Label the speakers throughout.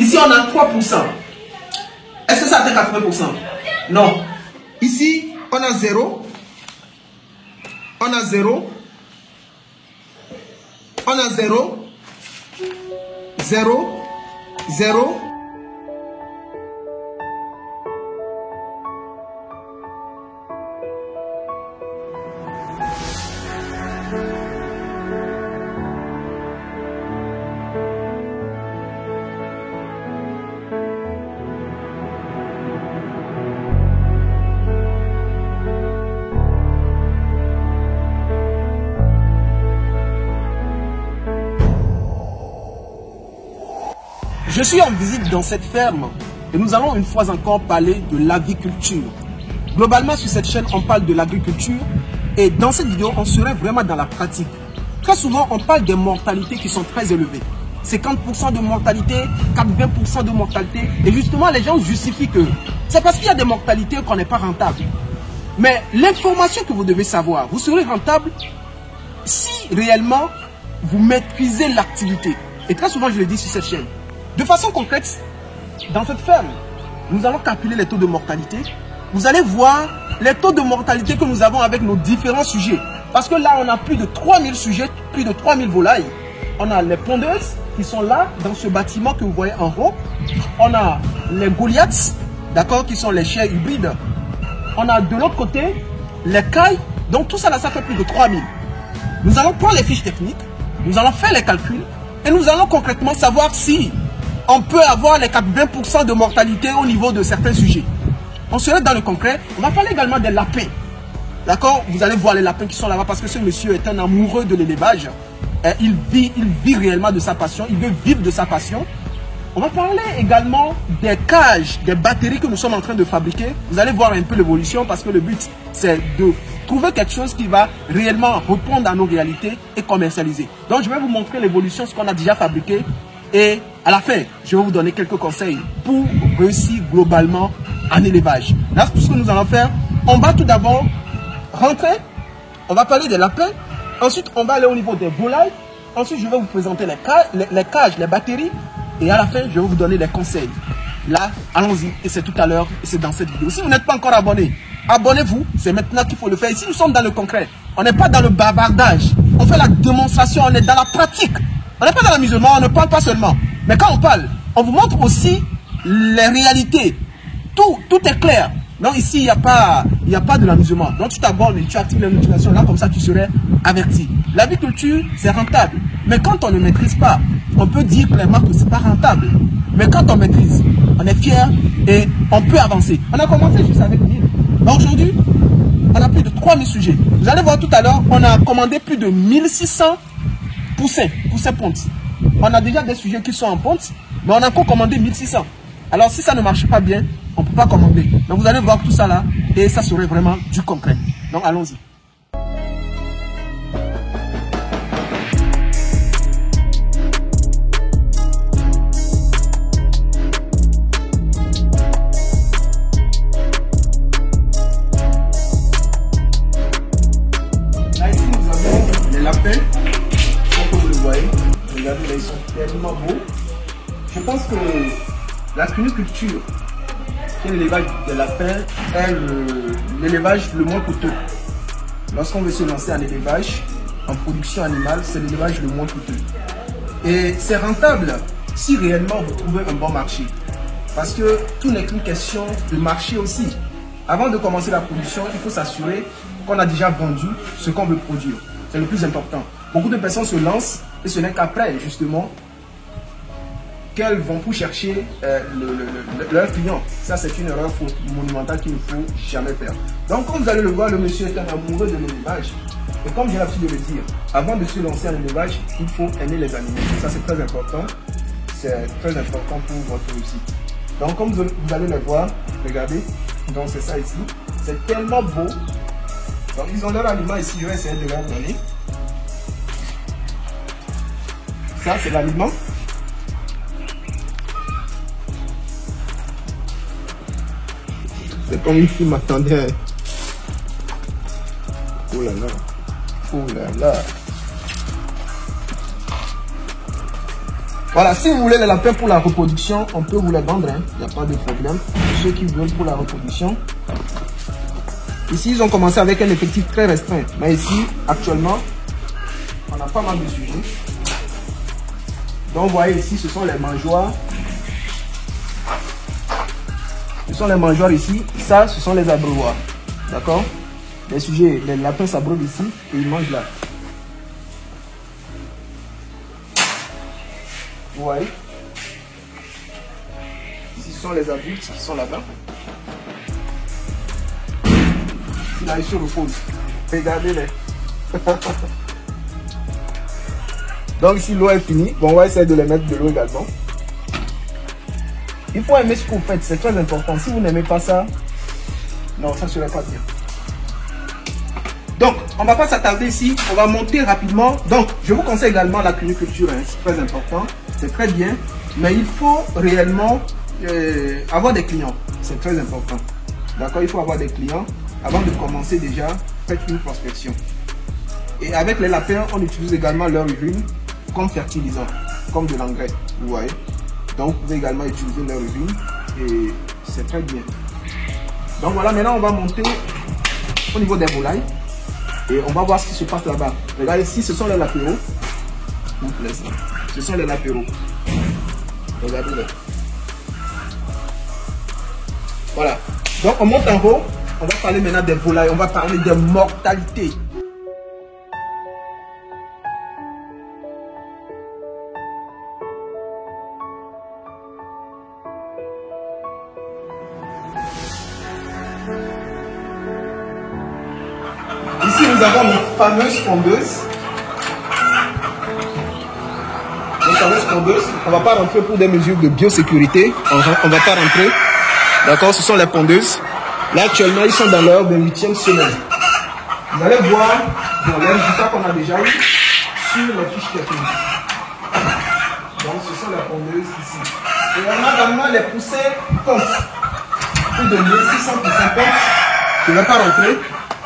Speaker 1: Ici, on a 3%. Est-ce que ça atteint 80%? Non. Ici, on a 0. On a 0. On a 0. 0. 0. Je suis en visite dans cette ferme et nous allons une fois encore parler de l'aviculture. Globalement, sur cette chaîne, on parle de l'agriculture et dans cette vidéo, on serait vraiment dans la pratique. Très souvent, on parle des mortalités qui sont très élevées. 50% de mortalité, 80% de mortalité. Et justement, les gens justifient que c'est parce qu'il y a des mortalités qu'on n'est pas rentable. Mais l'information que vous devez savoir, vous serez rentable si réellement vous maîtrisez l'activité. Et très souvent, je le dis sur cette chaîne. De façon concrète, dans cette ferme, nous allons calculer les taux de mortalité. Vous allez voir les taux de mortalité que nous avons avec nos différents sujets. Parce que là, on a plus de 3000 sujets, plus de 3000 volailles. On a les pondeuses qui sont là, dans ce bâtiment que vous voyez en haut. On a les Goliaths, d'accord, qui sont les chairs hybrides. On a de l'autre côté les cailles. Donc tout ça là, ça fait plus de 3000. Nous allons prendre les fiches techniques, nous allons faire les calculs et nous allons concrètement savoir si on peut avoir les 80% de mortalité au niveau de certains sujets. On serait dans le concret. On va parler également des lapins. D'accord? Vous allez voir les lapins qui sont là-bas parce que ce monsieur est un amoureux de l'élevage. Il vit réellement de sa passion. Il veut vivre de sa passion. On va parler également des cages, des batteries que nous sommes en train de fabriquer. Vous allez voir un peu l'évolution parce que le but, c'est de trouver quelque chose qui va réellement répondre à nos réalités et commercialiser. Donc, je vais vous montrer l'évolution, ce qu'on a déjà fabriqué. Et à la fin, je vais vous donner quelques conseils pour réussir globalement en élevage. Là, tout ce que nous allons faire, on va tout d'abord rentrer. On va parler des lapins. Ensuite, on va aller au niveau des volailles. Ensuite, je vais vous présenter les cages, les batteries. Et à la fin, je vais vous donner les conseils. Là, allons-y. Et c'est tout à l'heure. Et c'est dans cette vidéo. Si vous n'êtes pas encore abonné, abonnez-vous. C'est maintenant qu'il faut le faire. Ici, nous sommes dans le concret. On n'est pas dans le bavardage. On fait la démonstration. On est dans la pratique. On n'est pas dans l'amusement. On ne parle pas seulement. Mais quand on parle, on vous montre aussi les réalités. Tout est clair. Donc ici, il n'y a pas de l'amusement. Donc tu t'abonnes et tu actives les notifications. Là, comme ça, tu serais averti. L'agriculture, c'est rentable. Mais quand on ne maîtrise pas, on peut dire clairement que ce n'est pas rentable. Mais quand on maîtrise, on est fier et on peut avancer. On a commencé juste avec 1000. Donc aujourd'hui, on a plus de 3000 sujets. Vous allez voir tout à l'heure, on a commandé plus de 1600 poussins pontes. On a déjà des sujets qui sont en ponte, mais on a encore commandé 1600. Alors si ça ne marche pas bien, on ne peut pas commander. Donc vous allez voir tout ça là et ça serait vraiment du concret. Donc allons-y. Là ici nous avons les lapins. Comme vous le voyez, regardez là, ils sont tellement beaux. Je pense que la cuniculture, qui est l'élevage des lapins, est l'élevage le moins coûteux. Lorsqu'on veut se lancer en élevage, en production animale, c'est l'élevage le moins coûteux. Et c'est rentable si réellement vous trouvez un bon marché. Parce que tout n'est qu'une question de marché aussi. Avant de commencer la production, il faut s'assurer qu'on a déjà vendu ce qu'on veut produire. C'est le plus important. Beaucoup de personnes se lancent et ce n'est qu'après, justement, qu'elles vont pour chercher leurs clients. Ça, c'est une erreur monumentale qu'il ne faut jamais faire. Donc, comme vous allez le voir, le monsieur est un amoureux de l'élevage. Et comme j'ai l'habitude de le dire, avant de se lancer en élevage, il faut aimer les animaux. Ça, c'est très important. C'est très important pour votre réussite. Donc, comme vous allez le voir, regardez. Donc, c'est ça ici. C'est tellement beau. Donc, ils ont leur aliment ici. Je vais essayer de leur donner. Ça, c'est l'aliment. C'est comme si m'attendait. Oh là là. Oh là là. Voilà, si vous voulez les lapins pour la reproduction, on peut vous les vendre, hein. Il n'y a pas de problème. Ceux qui veulent pour la reproduction. Ici, ils ont commencé avec un effectif très restreint. Mais ici, actuellement, on a pas mal de sujets. Donc, vous voyez ici, ce sont les mangeoires. Ce sont les mangeoires ici. Ça, ce sont les abreuvoirs. D'accord? Les sujets, les lapins s'abreuvent ici et ils mangent là. Vous voyez? Ici, ce sont les adultes qui sont là-bas. Là, ils se reposent. Regardez-les. Donc ici, l'eau est finie. Bon, on va essayer de les mettre de l'eau également. Il faut aimer ce que vous faites, c'est très important. Si vous n'aimez pas ça, non, ça ne serait pas bien. Donc, on ne va pas s'attarder ici. On va monter rapidement. Donc, je vous conseille également la cuniculture. Hein, c'est très important. C'est très bien. Mais il faut réellement avoir des clients. C'est très important. D'accord? Il faut avoir des clients. Avant de commencer déjà, faites une prospection. Et avec les lapins, on utilise également leur urine comme fertilisant, comme de l'engrais, vous voyez. Donc vous pouvez également utiliser leur urine et c'est très bien. Donc voilà, maintenant on va monter au niveau des volailles et on va voir ce qui se passe là-bas. Regardez ici, ce sont les lapéraux. Ce sont les lapéraux. Regardez-les. Voilà. Donc on monte en haut. On va parler maintenant des volailles, on va parler de mortalité. Ici, nous avons nos fameuses pondeuses. Nos fameuses pondeuses. On ne va pas rentrer pour des mesures de biosécurité. On ne va pas rentrer. D'accord, ce sont les pondeuses. Là, actuellement, ils sont dans leur 28e semaine. Vous allez voir les résultats qu'on a déjà eu sur les fiches techniques. Donc, ce sont les pondeuses ici. Et on a également les poussins pontes. Plus de 1600 poussins pontes. Je ne vais pas rentrer.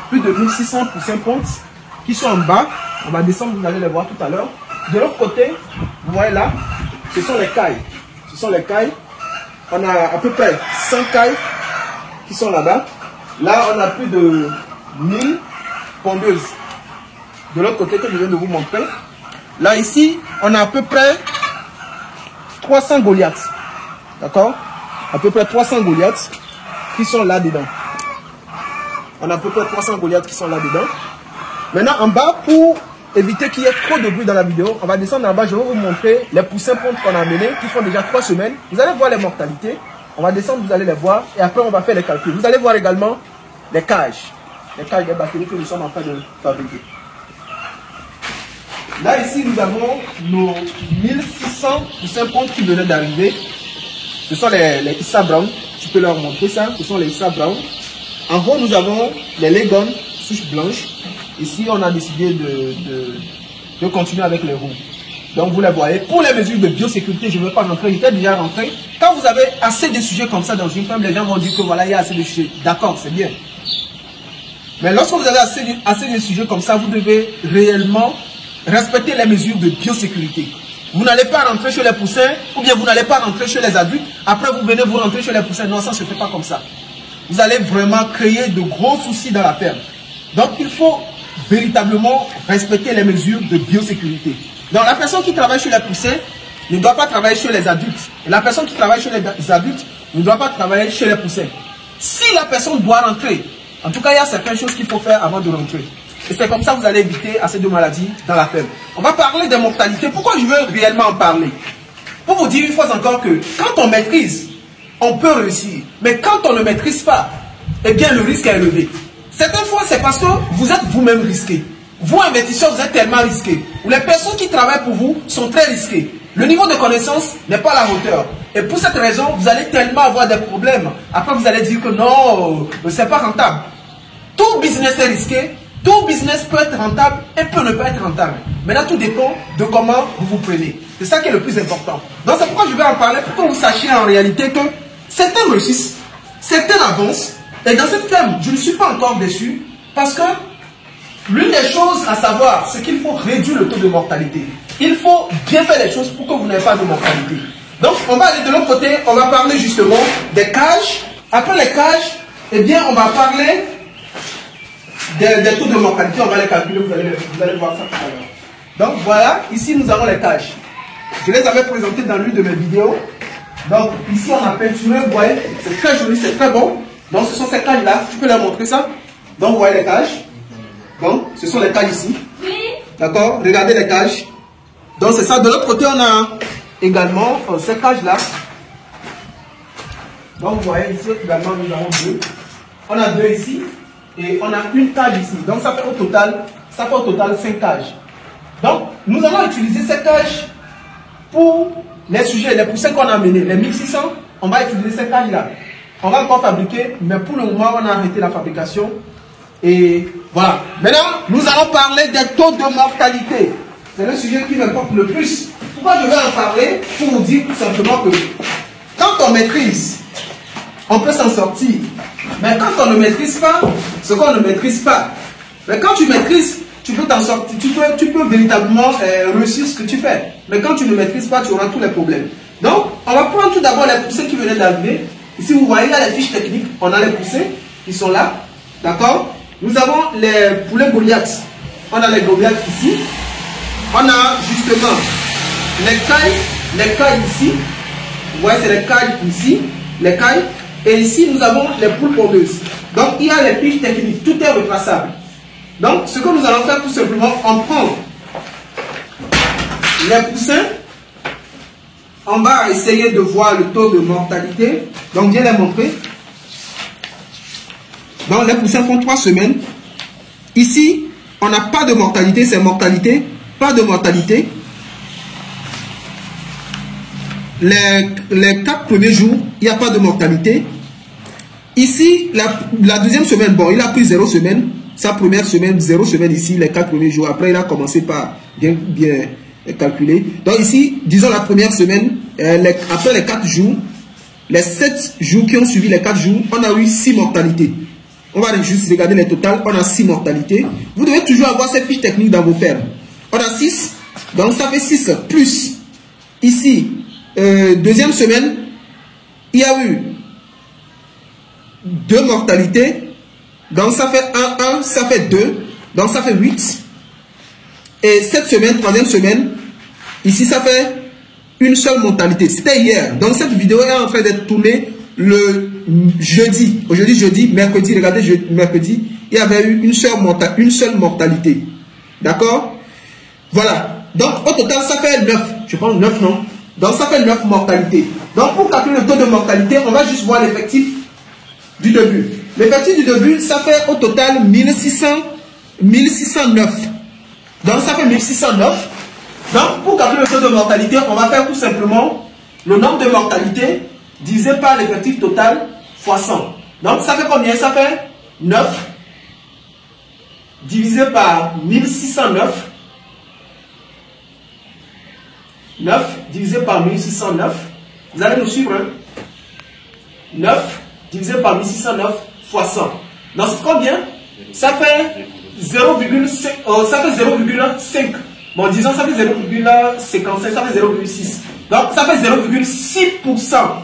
Speaker 1: Plus de 1600 poussins pontes qui sont en bas. On va descendre, vous allez les voir tout à l'heure. De l'autre côté, vous voyez là, ce sont les cailles. Ce sont les cailles. On a à peu près 100 cailles qui sont là-bas. Là, on a plus de 1000 pondeuses. De l'autre côté que je viens de vous montrer. Là, ici, on a à peu près 300 Goliaths. D'accord? À peu près 300 Goliaths qui sont là-dedans. On a à peu près 300 Goliaths qui sont là-dedans. Maintenant, en bas, pour éviter qu'il y ait trop de bruit dans la vidéo, on va descendre en bas. Je vais vous montrer les poussins pontes qu'on a amenés, qui font déjà 3 semaines. Vous allez voir les mortalités. On va descendre, vous allez les voir. Et après, on va faire les calculs. Vous allez voir également les cages. Les cages des bactéries que nous sommes en train de fabriquer. Là, ici, nous avons nos 1600 poussins pontes qui venaient d'arriver. Ce sont les Issa Brown. Tu peux leur montrer ça. Ce sont les Issa Brown. En haut, nous avons les Legon, souches blanches. Ici, on a décidé de continuer avec les roues. Donc, vous les voyez. Pour les mesures de biosécurité, je ne veux pas rentrer. J'étais déjà rentré. Quand vous avez assez de sujets comme ça dans une ferme, les gens vont dire que voilà, il y a assez de sujets. D'accord, c'est bien. Mais lorsque vous avez assez de sujets comme ça, vous devez réellement respecter les mesures de biosécurité. Vous n'allez pas rentrer chez les poussins, ou bien vous n'allez pas rentrer chez les adultes. Après, vous venez vous rentrer chez les poussins. Non, ça ne se fait pas comme ça. Vous allez vraiment créer de gros soucis dans la ferme. Donc, il faut véritablement respecter les mesures de biosécurité. Donc, la personne qui travaille chez les poussins ne doit pas travailler chez les adultes. Et la personne qui travaille chez les adultes ne doit pas travailler chez les poussins. Si la personne doit rentrer, en tout cas, il y a certaines choses qu'il faut faire avant de rentrer. Et c'est comme ça que vous allez éviter assez de maladies dans la ferme. On va parler des mortalités. Pourquoi je veux réellement en parler? Pour vous dire une fois encore que quand on maîtrise, on peut réussir. Mais quand on ne maîtrise pas, eh bien le risque est élevé. Certaines fois, c'est parce que vous êtes vous-même risqué. Vous, investisseurs, vous êtes tellement risqué. Ou les personnes qui travaillent pour vous sont très risquées. Le niveau de connaissance n'est pas à la hauteur. Et pour cette raison, vous allez tellement avoir des problèmes. Après, vous allez dire que non, c'est pas rentable. Tout business est risqué. Tout business peut être rentable et peut ne pas être rentable. Maintenant, tout dépend de comment vous vous prenez. C'est ça qui est le plus important. Donc, c'est pourquoi je vais en parler, pour que vous sachiez en réalité que certains réussissent, certains avancent. Et dans cette ferme, je ne suis pas encore déçu parce que l'une des choses à savoir, c'est qu'il faut réduire le taux de mortalité. il faut bien faire les choses pour que vous n'ayez pas de mortalité. Donc, on va aller de l'autre côté, on va parler justement des cages. Après les cages, eh bien, on va parler des taux de mortalité, on va les calculer, vous allez voir ça tout à l'heure. Donc, voilà, ici, nous avons les cages. Je les avais présentées dans l'une de mes vidéos. Donc, ici, on a peinturé, vous voyez, c'est très joli, c'est très bon. Donc, ce sont ces cages-là, tu peux leur montrer ça. Donc, vous voyez les cages. Donc, ce sont les cages ici. D'accord? Regardez les cages. Donc, c'est ça. De l'autre côté, on a également ces cages-là. Donc, vous voyez ici également, nous avons deux. On a deux ici. Et on a une cage ici. Donc, ça fait au total 5 cages. Donc, nous allons utiliser ces cages pour les sujets, les poussins qu'on a amenés. Les 1600, on va utiliser ces cages-là. On va encore fabriquer, mais pour le moment, on a arrêté la fabrication. Et voilà. Maintenant, nous allons parler des taux de mortalité. C'est le sujet qui m'importe le plus. Pourquoi je vais en parler? Pour vous dire tout simplement que quand on maîtrise, on peut s'en sortir. Mais quand on ne maîtrise pas, ce qu'on ne maîtrise pas. Mais quand tu maîtrises, tu peux t'en sortir. Tu peux véritablement réussir ce que tu fais. Mais quand tu ne maîtrises pas, tu auras tous les problèmes. Donc, on va prendre tout d'abord les poussins qui venaient d'arriver. Ici, vous voyez, il y a les fiches techniques. On a les poussins qui sont là. D'accord? Nous avons les poulets Goliath. On a les Goliath ici. On a justement les cailles ici. Vous voyez, c'est les cailles ici. Les cailles. Et ici, nous avons les poules pondeuses. Donc, il y a les fiches techniques. Tout est retraçable. Donc, ce que nous allons faire tout simplement, on prend les poussins. On va essayer de voir le taux de mortalité. Donc, viens les montrer. Donc, les poussins font 3 semaines. Ici, on n'a pas de mortalité, c'est mortalité, pas de mortalité. Les 4 premiers jours, il n'y a pas de mortalité. Ici, la deuxième semaine, bon, il a pris 0 semaine. Sa première semaine, 0 semaine ici, les 4 premiers jours. Après, il a commencé par bien calculer. Donc ici, disons la première semaine, après les 4 jours, les 7 jours qui ont suivi les 4 jours, on a eu 6 mortalités. On va juste regarder les totales. On a 6 mortalités. Vous devez toujours avoir ces fiches techniques dans vos fermes. On a 6. Donc ça fait 6 plus. Ici, deuxième semaine, il y a eu 2 mortalités. Donc ça fait 1, ça fait 2. Donc ça fait 8. Et cette semaine, troisième semaine, ici ça fait une seule mortalité. C'était hier. Donc cette vidéo est en train d'être tournée le jeudi. Aujourd'hui jeudi, mercredi, regardez, mercredi, il y avait eu une seule mortalité. D'accord? Voilà. Donc au total, ça fait 9. Je pense 9, non? Donc ça fait 9 mortalités. Donc pour calculer le taux de mortalité, on va juste voir l'effectif du début. L'effectif du début, ça fait au total 1609. Donc ça fait 1609. Donc pour calculer le taux de mortalité, on va faire tout simplement le nombre de mortalités divisé par l'effectif total fois 100. Donc ça fait combien? Ça fait 9 divisé par 1609. 9 divisé par 1609. Vous allez nous suivre, hein? 9 divisé par 1609 fois 100. Donc c'est combien? Ça fait 0,5. Ça fait 0,5. Bon, disons ça fait 0,55. Ça fait 0,6. Donc ça fait 0,6%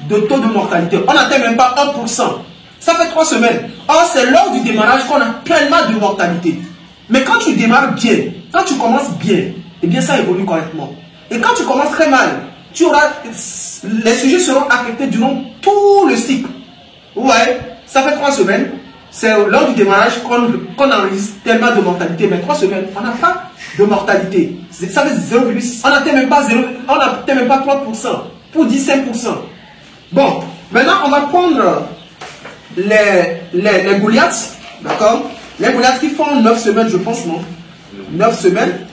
Speaker 1: de taux de mortalité. On n'atteint même pas 1%. Ça fait 3 semaines. Or, c'est lors du démarrage qu'on a pleinement de mortalité. Mais quand tu démarres bien, quand tu commences bien, eh bien ça évolue correctement. Et quand tu commences très mal, les sujets seront affectés durant tout le cycle. Ouais, ça fait 3 semaines. C'est lors du démarrage qu'on enregistre tellement de mortalité. Mais 3 semaines, on n'a pas de mortalité. Ça fait 0,6. On n'atteint même pas 3%. Pour 15%. Bon, maintenant on va prendre les Goliaths. D'accord? Les Goliaths qui font 9 semaines, je pense, non? 9 semaines.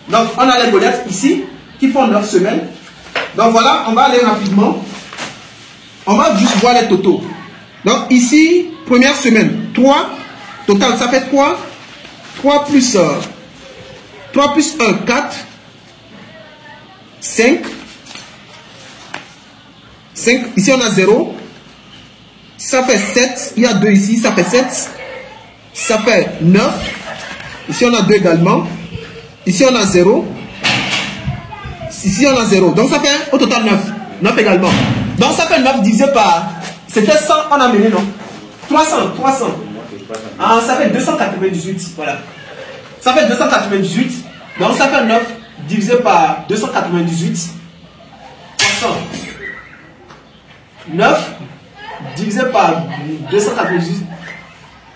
Speaker 1: Donc on a les Goliaths ici qui font 9 semaines. Donc voilà, on va aller rapidement. On va juste voir les totaux. Donc ici, première semaine, 3. Total, ça fait 3. 3 plus 1, 4. 5. 5. Ici, on a 0. Ça fait 7. Il y a 2 ici, ça fait 7. Ça fait 9. Ici, on a 2 également. Ici, on a 0. Ici, on a 0. Donc, ça fait au total 9. 9 également. Donc, ça fait 9 divisé par... C'était 100, on a mené, non? 300. Ah, ça fait 298. Voilà. Ça fait 298. Donc, ça fait 9 divisé par 298. 300. 9 divisé par 298.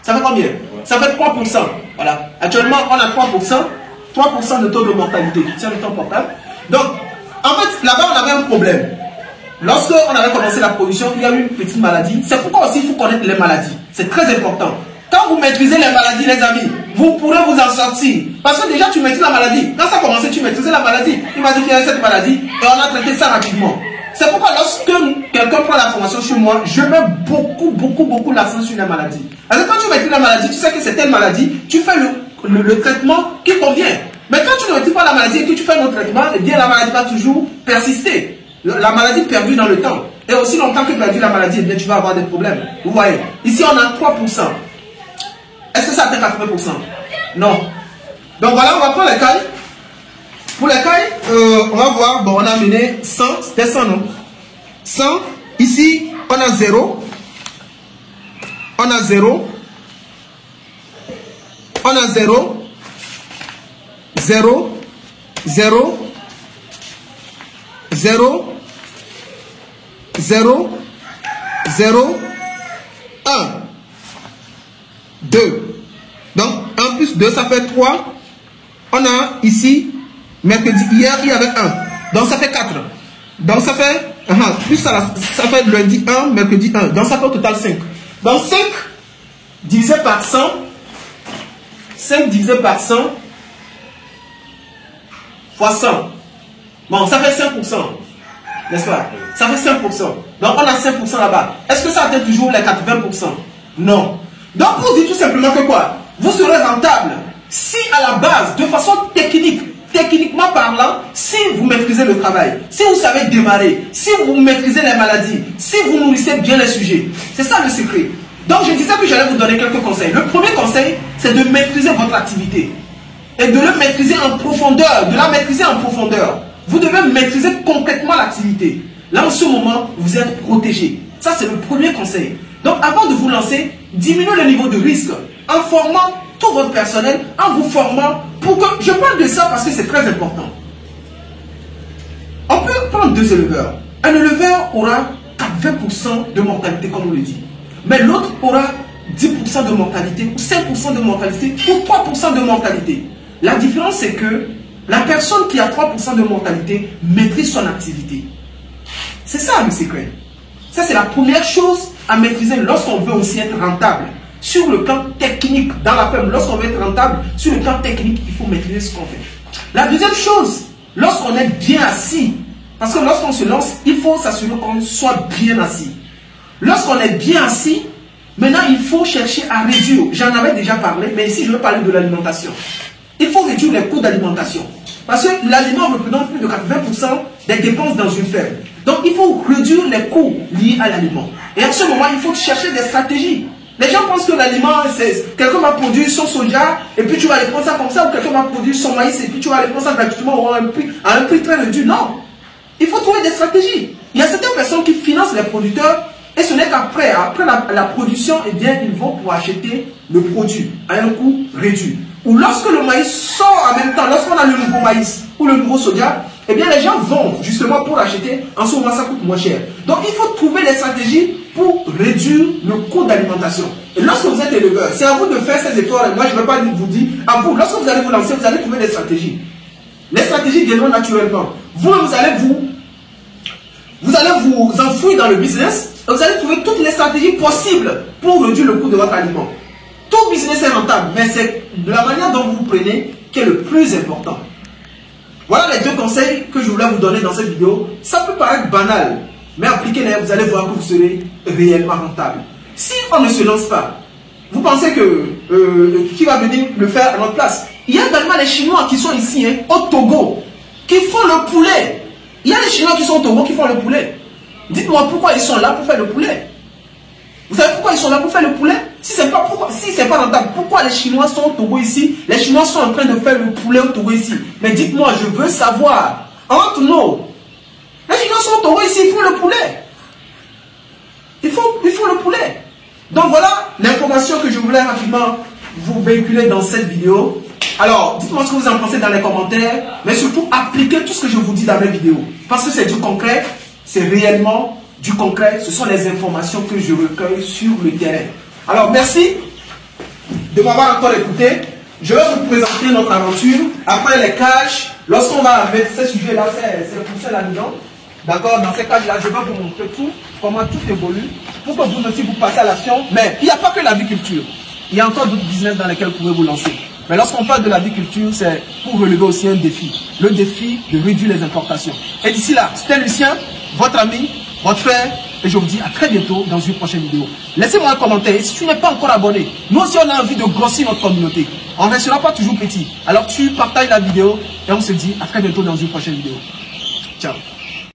Speaker 1: Ça fait combien? Ça fait 3%. Voilà. Actuellement, on a 3%. 3% de taux de mortalité qui tient le temps portable. Donc, en fait, là-bas, on avait un problème. Lorsque on avait commencé la production, il y a eu une petite maladie. C'est pourquoi aussi il faut connaître les maladies. C'est très important. Quand vous maîtrisez les maladies, les amis, vous pourrez vous en sortir. Parce que déjà, tu maîtrises la maladie. Quand ça a commencé, tu maîtrisais la maladie. Il m'a dit qu'il y avait cette maladie et on a traité ça rapidement. C'est pourquoi lorsque quelqu'un prend la formation sur moi, je mets beaucoup l'accent sur la maladie. Parce que quand tu maîtrises la maladie, tu sais que c'est telle maladie, tu fais le traitement qui convient. Mais quand tu ne maîtrises pas la maladie et que tu fais un autre traitement, eh bien la maladie va toujours persister. La maladie perdue dans le temps. Et aussi longtemps que perdue la maladie, eh bien tu vas avoir des problèmes. Vous voyez, ici on a 3%. Est-ce que ça atteint 80%? Non. Donc voilà, on va prendre les cailles. Pour les cailles, on va voir, bon, on a amené 100, c'était 100, non? 100, ici, on a 0. On a 0. On a 0. 0. 0. 0. 0. 0. 1. 2. Donc, 1 plus 2, ça fait 3. On a ici, mercredi, hier, il y avait 1. Donc, ça fait 4. Donc, ça fait, plus ça fait lundi 1, mercredi 1. Donc, ça fait au total 5. Donc, 5 divisé par 100. 5 divisé par 100 fois 100. Bon, ça fait 5%. N'est-ce pas? Ça fait 5%. Donc, on a 5% là-bas. Est-ce que ça atteint toujours les 80%? Non. Donc, pour dire tout simplement que quoi? Vous serez rentable si à la base, de façon techniquement parlant, si vous maîtrisez le travail, si vous savez démarrer, si vous maîtrisez les maladies, si vous nourrissez bien les sujets. C'est ça le secret. Donc, je disais que j'allais vous donner quelques conseils. Le premier conseil, c'est de maîtriser votre activité. Et de le maîtriser en profondeur, de la maîtriser en profondeur. Vous devez maîtriser concrètement l'activité. Là, en ce moment, vous êtes protégé. Ça, c'est le premier conseil. Donc, avant de vous lancer, diminuez le niveau de risque en formant tout votre personnel, en vous formant pour que... Je parle de ça parce que c'est très important. On peut prendre 2 éleveurs. Un éleveur aura 20% de mortalité, comme on le dit. Mais l'autre aura 10% de mortalité, ou 5% de mortalité, ou 3% de mortalité. La différence, c'est que la personne qui a 3% de mortalité maîtrise son activité. C'est ça le secret. Ça, c'est la première chose à maîtriser lorsqu'on veut aussi être rentable. Sur le plan technique, dans la ferme, lorsqu'on veut être rentable, sur le plan technique, il faut maîtriser ce qu'on fait. La deuxième chose, lorsqu'on est bien assis, parce que lorsqu'on se lance, il faut s'assurer qu'on soit bien assis. Lorsqu'on est bien assis, maintenant, il faut chercher à réduire. J'en avais déjà parlé, mais ici, je veux parler de l'alimentation. Il faut réduire les coûts d'alimentation. Parce que l'aliment représente plus de 80% des dépenses dans une ferme. Donc, il faut réduire les coûts liés à l'aliment. Et en ce moment, il faut chercher des stratégies. Les gens pensent que l'aliment, c'est quelqu'un va produire son soja et puis tu vas aller prendre ça comme ça, ou quelqu'un va produire son maïs et puis tu vas aller prendre ça gratuitement à un prix très réduit. Non. Il faut trouver des stratégies. Il y a certaines personnes qui financent les producteurs et ce n'est qu'après, après la production, eh bien, ils vont pour acheter le produit à un coût réduit. Ou lorsque le maïs sort en même temps, lorsqu'on a le nouveau maïs ou le nouveau soja, eh bien les gens vont justement pour acheter, en ce moment ça coûte moins cher. Donc il faut trouver des stratégies pour réduire le coût d'alimentation. Et lorsque vous êtes éleveur, c'est à vous de faire ces efforts. Moi je ne veux pas vous dire, à vous, lorsque vous allez vous lancer, vous allez trouver des stratégies. Les stratégies viendront naturellement. Vous allez vous enfouir dans le business et vous allez trouver toutes les stratégies possibles pour réduire le coût de votre aliment. Tout business est rentable, mais c'est de la manière dont vous vous prenez qui est le plus important. Voilà les 2 conseils que je voulais vous donner dans cette vidéo. Ça peut paraître banal, mais appliquez-les, vous allez voir que vous serez réellement rentable. Si on ne se lance pas, vous pensez que qui va venir le faire à notre place? Il y a également les Chinois qui sont ici, au Togo, qui font le poulet. Il y a les Chinois qui sont au Togo qui font le poulet. Dites-moi pourquoi ils sont là pour faire le poulet. Vous savez pourquoi ils sont là pour faire le poulet? Si c'est pas rentable, pourquoi les Chinois sont au Togo ici? Les Chinois sont en train de faire le poulet au Togo ici. Mais dites-moi, je veux savoir. Entre nous. Les gens sont taureaux ici, il faut le poulet. Il faut le poulet. Donc voilà l'information que je voulais rapidement vous véhiculer dans cette vidéo. Alors, dites-moi ce que vous en pensez dans les commentaires, mais surtout appliquez tout ce que je vous dis dans mes vidéos. Parce que c'est du concret, c'est réellement du concret, ce sont les informations que je recueille sur le terrain. Alors, merci de m'avoir encore écouté. Je vais vous présenter notre aventure. Après les cages, lorsqu'on va mettre ce sujet-là, c'est poussé là-dedans. D'accord, dans ces cages-là, je vais vous montrer tout, comment tout évolue, pour que vous aussi vous passez à l'action. Mais il n'y a pas que l'aviculture. Il y a encore d'autres business dans lesquels vous pouvez vous lancer. Mais lorsqu'on parle de l'aviculture, c'est pour relever aussi un défi. Le défi de réduire les importations. Et d'ici là, c'était Lucien, votre ami, votre frère. Et je vous dis à très bientôt dans une prochaine vidéo. Laissez-moi un commentaire. Et si tu n'es pas encore abonné, nous aussi on a envie de grossir notre communauté. On ne restera pas toujours petit. Alors tu partages la vidéo et on se dit à très bientôt dans une prochaine vidéo. Ciao.